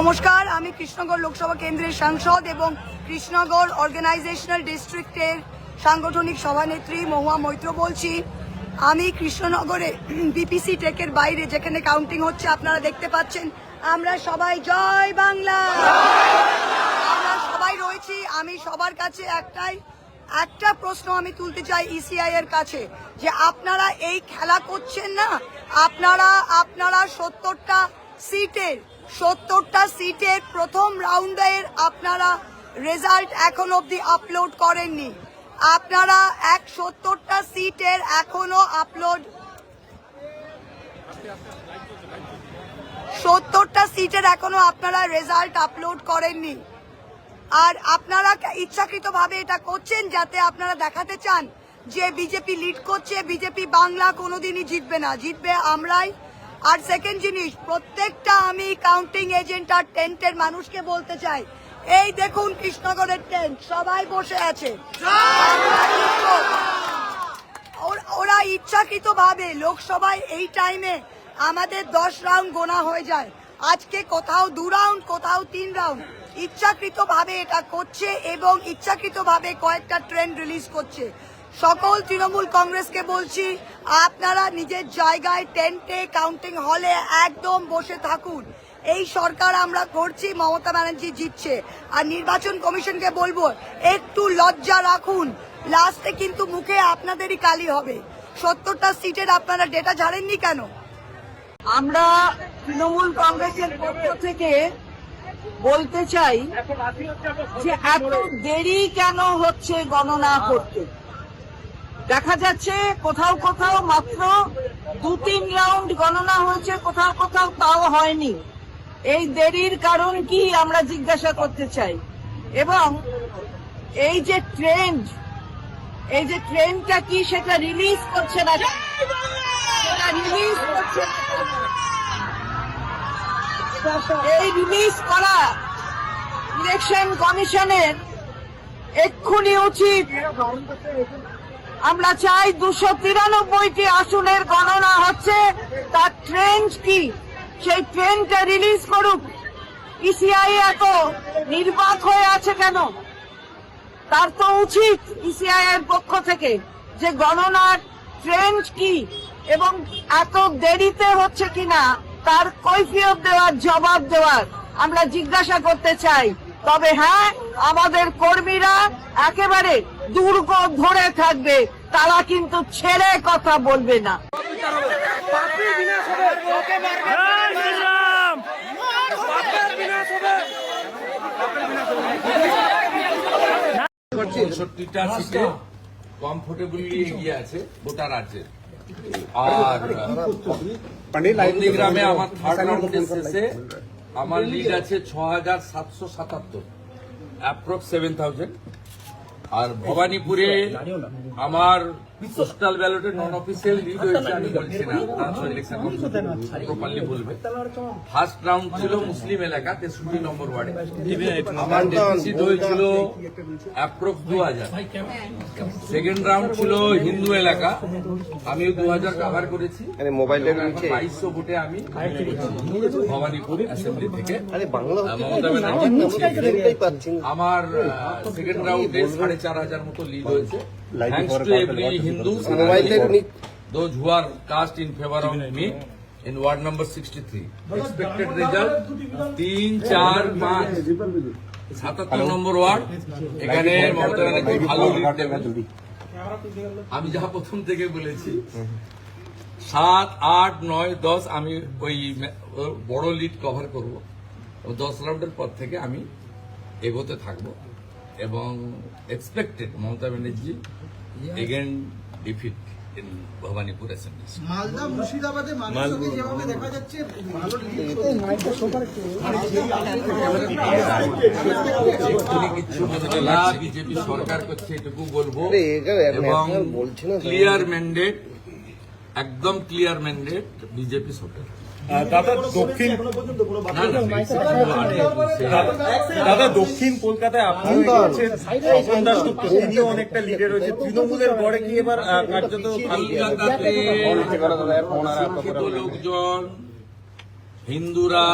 নমস্কার, আমি কৃষ্ণগড় লোকসভা কেন্দ্রের সাংসদ এবং কৃষ্ণগড় অর্গানাইজেশনাল ডিস্ট্রিক্টের সাংগঠনিক সভানেত্রী মহুয়া মৈত্র বলছি। আমি কৃষ্ণনগরে বিপিসি টেকের বাইরে যেখানে কাউন্টিং হচ্ছে আপনারা দেখতে পাচ্ছেন, আমরা সবাই জয় বাংলা, আমরা সবাই রয়েছি। আমি সবার কাছে একটা প্রশ্ন আমি তুলতে চাই ইসিআই এর কাছে, যে আপনারা এই খেলা করছেন না, আপনারা 70টা সিটের প্রথম রাউন্ডের আপনারা রেজাল্ট এখন অবধি আপলোড করেননি। আপনারা 70টা সিটের এখনো 70টা সিটের এখনো আপনারা রেজাল্ট আপলোড করেননি। আর আপনারা ইচ্ছাকৃতভাবে এটা করছেন যাতে আপনারা দেখাতে চান যে বিজেপি লিড করছে, বিজেপি বাংলা কোনোদিনই জিতবে না, জিতবে আমরাই। আর সেকেন্ড জিনিস, প্রত্যেকটা আমি কাউন্টিং এজেন্ট আর টেন্টের মানুষকে বলতে চাই, এই দেখুন কৃষ্ণগড়ের টেন্ট সবাই বসে আছে, ওরা ইচ্ছাকৃতভাবে লোকসভায় এই টাইমে আমাদের 10 রাউন্ড গোনা হয়ে যায়, আজকে কোথাও 2 রাউন্ড, কোথাও 3 রাউন্ড, ইচ্ছাকৃতভাবে এটা করছে এবং ইচ্ছাকৃতভাবে কয়েকটা ট্রেন রিলিজ করছে। সকল তৃণমূল কংগ্রেসকে বলছি, আপনারা নিজের জায়গায় টেন্টে কাউন্টিং হলে একদম বসে থাকুন। এই সরকার আমরা করছি, মমতা ব্যানার্জি জিতছে। আর নির্বাচন কমিশনকে বলবো, একটু লজ্জা রাখুন, লাস্টে কিন্তু মুখে আপনাদেরই কালি হবে। 70টা সিটের আপনারা ডেটা ঝাড়েননি কেন? আমরা তৃণমূল কংগ্রেসের পক্ষ থেকে বলতে চাই যে এত দেরি কেন হচ্ছে গণনা করতে। দেখা যাচ্ছে কোথাও কোথাও মাত্র 2-3 রাউন্ড গণনা হয়েছে, কোথাও কোথাও তাও হয়নি। এই দেরির কারণ কি আমরা জিজ্ঞাসা করতে চাই। এবং এই যে ট্রেনটা কি সেটা রিলিজ করছে না, এই রিলিজ করা ইলেকশন কমিশনের এক্ষুনি উচিত। আমরা চাই 293টি আসনের গণনা হচ্ছে, তার ট্রেন কি সেই ট্রেনটা রিলিজ করুক। ইসিআই এত নির্বাক হয়ে আছে কেন? তার তো উচিত ইসিআই এর পক্ষ থেকে যে গণনার ট্রেন কি এবং এত দেরিতে হচ্ছে কিনা তার কৈফিয়ত দেওয়ার, জবাব দেওয়ার আমরা জিজ্ঞাসা করতে চাই। তবে হ্যাঁ, আমাদের কর্মীরা একেবারে দুর্গ ধরে থাকবে, তারা কিন্তু ছেড়ে কথা বলবে না। ৬৫টা সিটে কমফোর্টেবলি এগিয়ে আছে গোটা রাজ্যে। আর নন্দীগ্রামে আমার থার্ড রাউন্ডের শেষে আমার লিড আছে ৬,৭৭৭, অ্যাপ্রক্স 7,000। আর ভবানীপুরে আমার পোস্টাল ব্যালটে নন অফিসিয়াল লিড হয়েছে, আমি বলছি না, ট্রান্সফার ইলেকশন প্রপারলি বলবে। ফার্স্ট রাউন্ড ছিল মুসলিম এলাকা 63 নম্বর ওয়ার্ডে, আমার ডেফিসিট হয়েছিল অ্যাপ্রক্স 2000। সেকেন্ড রাউন্ড ছিল হিন্দু এলাকা, আমিও 2000 কাভার করেছি। 2200 ভোটে আমি ভবানীপুর অ্যাসেম্বলি থেকে মমতা ব্যানার্জি, আমার সেকেন্ড রাউন্ডে 4500 মতো লিড হয়েছে, thanks to every Hindus those who are cast in favor of me in ward number 63. Expected result 3, 4, 5, 77 number word. এখানে মমতা ব্যানার্জি ভালো লিড দেবেন, আমি যা প্রথম থেকে বলেছি। 7, 8, 9, 10 আমি ওই বড় লিড কভার করব। 10 রাউন্ডের পর থেকে আমি এগোতে থাকবো এবং expected Mamata Banerjee again defeat in Bhabanipur assembly. Malda মুর্শিদাবাদে মানুষকে যেভাবে দেখা যাচ্ছে ভালো কিচ্ছু বলতে না, বিজেপি সরকার করছে এটুকু বলবো। এবং ক্লিয়ার ম্যান্ডেট, একদম ক্লিয়ার ম্যান্ডেট বিজেপি সরকার। দাদা দক্ষিণ কলকাতায় আপনার স্বপন দাশগুপ্ত, তিনিও অনেকটা লিডে রয়েছে তৃণমূলের গড়ে কি এবার কার্যত কলকাতাতে শিক্ষিত লোকজন, হিন্দুরা,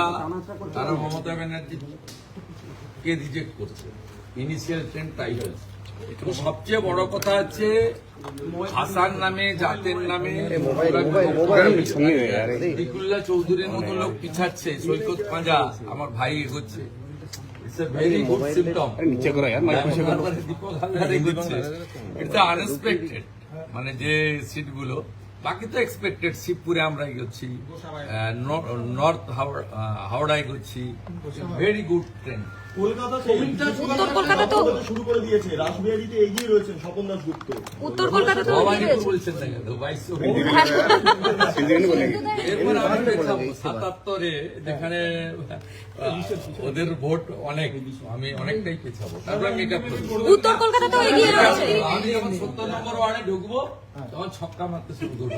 তারা মমতা ব্যানার্জিকে রিজেক্ট করছে। ইনিশিয়াল ট্রেন্ড তাই হয়েছে। সবচেয়ে বড় কথা হচ্ছে ভাষার নামে, জাতের নামে দিকুল্লা চৌধুরীর মতো লোক পিছাচ্ছে, সৈকত পাঁজা আমার ভাই এগোচ্ছে। It's a very good symptom. Dipak Haldar এগোচ্ছে, ইটস আনএক্সপেক্টেড। মানে যে সিটগুলো, বাকি তো এক্সপেক্টেড। শিবপুরে আমরা এগোচ্ছি, নর্থ হাওড়া এগোচ্ছি, ভেরি গুড ট্রেন্ড। উত্তর কলকাতা তো শুরু করে দিয়েছে, রাসবিহারীতে এগিয়ে রয়েছেন স্বপন দাশগুপ্ত। উত্তর কলকাতা তো ভবানীপুর বলছেন না কেন, 2200 এরপর আমি পেছাবো 77-এ, যেখানে ওদের ভোট অনেক, আমি অনেকটাই পেছাবো, তারপর মেক আপ করবো। উত্তর কলকাতা তো এগিয়ে রয়েছে। আমি যখন 70 নম্বর ওয়ার্ডে ঢুকবো তখন ছক্কা মারতে শুরু করবো।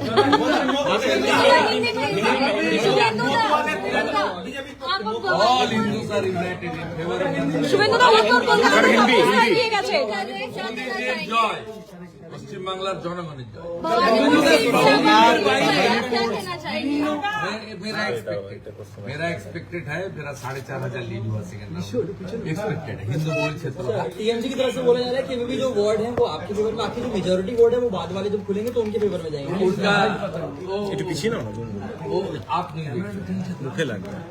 All Hindus are united in favor of Hindu. শুভেন্দুদা উত্তর কলকাতা এগিয়ে গেছে। মোদীজির জয়, পশ্চিমবাংলার জনগণের জয়। मेरा एक्सपेक्टेड है, मेरा 4500 लीड हुआ सेकंड राउंड, एक्सपेक्टेड है। हिंदू बोल क्षेत्र टीएमसी की तरफ से बोला जा रहा है कि भी जो वार्ड है वो आपके फेवर में, आपकी जो मेजोरिटी वार्ड है वो बाद वाले जब खुलेंगे तो उनके फेवर में जाएंगे। उनका पीछे ना वो आप नहीं मुखे लग रहा है।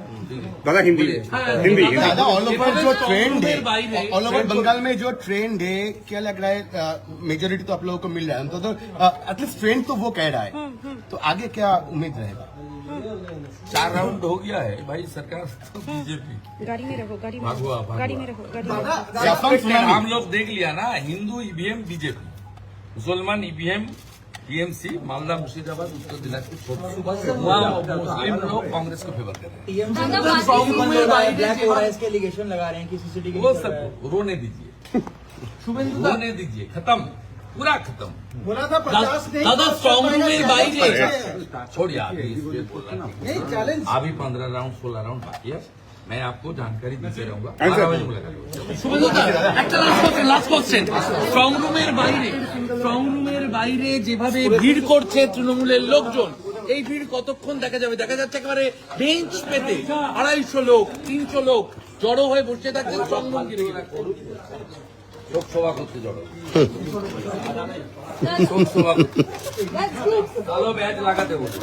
दादा हिंदी हिंदी दादा ऑल ओवर जो ट्रेंड है, बाई ऑल ओवर बंगाल में जो ट्रेंड है, क्या लग रहा है मेजोरिटी तो आप लोगों को मिल रहा है, तो एटलीस्ट ट्रेंड तो वो कह रहा है, तो आगे क्या उम्मीद रहेगा? 4 राउंड हो गया है भाई, सरकार तो बीजेपी। गाड़ी में रहो, गाड़ी में भागवा, भागवा। गाड़ी में रहो, गाड़ी में रहो। हम लोग देख लिया ना, हिंदू ईवीएम बीजेपी, मुसलमान ईवीएम टीएमसी, मालदा मुर्शिदाबाद उत्तर दिनाजपुर, वहाँ मुस्लिम लोग कांग्रेस को फेवर कर रहे हैं। टीएमसी ब्लैक हो रहा है, इसके एलिगेशन लगा रहे हैं कि सीसीटीवी वो सब रोने दीजिए, रोने दीजिए, खत्म, पूरा खत्म। बोला था 50 दादा स्ट्रॉन्ग रूम में बाई छोड़िए अभी इस पे बोल रहा हूं। अभी 15 राउंड 16 राउंड बाकी है, मैं आपको जानकारी देते रहूंगा। 12 बजे मुलाकात होगी। লাস্ট কোশ্চেন, স্ট্রং রুমের বাইরে যেভাবে ভিড় করছে তৃণমূলের লোকজন, এই ভিড় কতক্ষণ দেখা যাবে? দেখা যাচ্ছে একেবারে বেঞ্চ পেতে 250 লোক 300 লোক জড়ো হয়ে বসে থাকছে স্ট্রং রুম ঘিরে। লোকসভা করতে জড়ো, লোকসভা কালো ব্যাচ লাগাতে বলছে।